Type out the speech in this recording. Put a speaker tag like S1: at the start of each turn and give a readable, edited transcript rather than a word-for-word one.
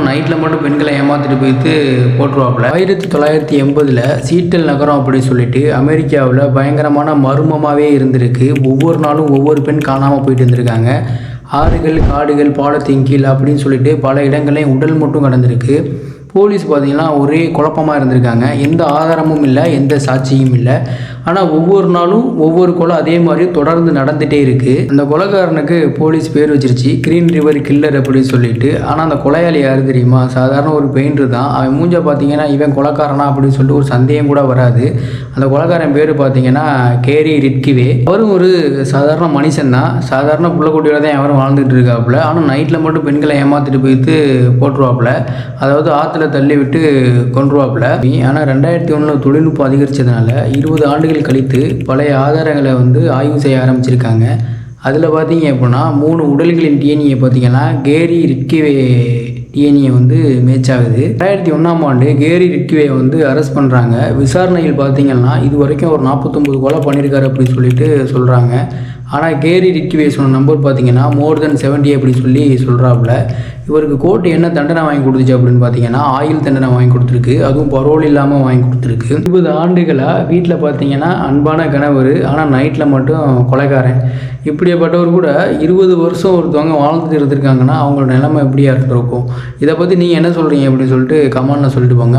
S1: நைட்டில் மட்டும் பெண்களை ஏமாற்றிட்டு போயிட்டு போட்டுருவாப்புல. 1980 சீட்டல் நகரம் அப்படின்னு சொல்லிட்டு அமெரிக்காவில் பயங்கரமான மர்மமாகவே இருந்திருக்கு. ஒவ்வொரு நாளும் ஒவ்வொரு பெண் காணாமல் போயிட்டு இருந்திருக்காங்க. ஆறுகள், காடுகள், பாலத்தின் கீழ் அப்படின்னு சொல்லிட்டு பல இடங்களையும் உடல் மட்டும் கடந்திருக்கு. போலீஸ் பார்த்திங்கன்னா ஒரே குழப்பமாக இருந்திருக்காங்க. எந்த ஆதாரமும் இல்லை, எந்த சாட்சியும் இல்லை. ஆனால் ஒவ்வொரு நாளும் ஒவ்வொரு கொலை அதே மாதிரி தொடர்ந்து நடந்துகிட்டே இருக்குது. அந்த கொலைக்காரனுக்கு போலீஸ் பேர் வச்சிருச்சு கிரீன் ரிவர் கில்லர் அப்படின்னு சொல்லிட்டு. ஆனால் அந்த கொலையாளி யார் தெரியுமா? சாதாரண ஒரு பெயிண்டர் தான். அவன் மூஞ்ச பார்த்தீங்கன்னா இவன் கொலைக்காரனா அப்படின்னு சொல்லிட்டு ஒரு சந்தேகம் கூட வராது. அந்த கொலைக்காரன் பேர் பார்த்தீங்கன்னா கேரி ரிட்கிவே. அவரும் ஒரு சாதாரண மனுஷன் தான். சாதாரண புள்ளக்குட்டியோட தான் அவரும் வாழ்ந்துட்டு இருக்காப்புல. ஆனால் நைட்டில் மட்டும் பெண்களை ஏமாற்றிட்டு போயிட்டு போட்டுருவாப்புல. அதாவது ஆற்றுல தள்ளி விட்டு கொன்றுவாப்புல. ஆனால் 2001 தொழில்நுட்பம் அதிகரித்ததுனால 20 ஆண்டுகள் கழித்து பழைய ஆதாரங்களை ஆய்வு செய்ய ஆரம்பிச்சிருக்காங்க. அதில் பார்த்தீங்க அப்படின்னா 3 உடல்களின் டிஎன்ஏ பார்த்தீங்கன்னா கேரி ரிட்கிவே டிஎன்ஏ மேட்ச் ஆகுது. 2001 கேரி ரிட்கிவே அரெஸ்ட் பண்ணுறாங்க. விசாரணையில் பார்த்தீங்கன்னா இது வரைக்கும் ஒரு 49 கொலை பண்ணியிருக்காரு அப்படின்னு சொல்லிட்டு சொல்கிறாங்க. ஆனால் கேரி ரிட்கிவே சொன்ன நம்பர் பார்த்தீங்கன்னா மோர் தென் 70 அப்படின்னு சொல்லி சொல்கிறாப்புல. இவருக்கு கோர்ட்டு என்ன தண்டனை வாங்கி கொடுத்துச்சு அப்படின்னு பார்த்தீங்கன்னா ஆயுள் தண்டனை வாங்கி கொடுத்துருக்கு. அதுவும் பரோல் இல்லாமல் வாங்கி கொடுத்துருக்கு. 20 ஆண்டுகளாக வீட்டில் பார்த்தீங்கன்னா அன்பான கணவர், ஆனால் நைட்டில் மட்டும் கொலைக்காரன். இப்படிப்பட்டவர் கூட 20 வருஷம் ஒருத்தவங்க வாழ்ந்துட்டு இருந்திருக்காங்கன்னா அவங்களோட நிலைமை எப்படியா இருந்திருக்கும்? இதை பற்றி நீங்கள் என்ன சொல்கிறீங்க அப்படின்னு சொல்லிட்டு கமெண்ட்டில் சொல்லிட்டு போங்க.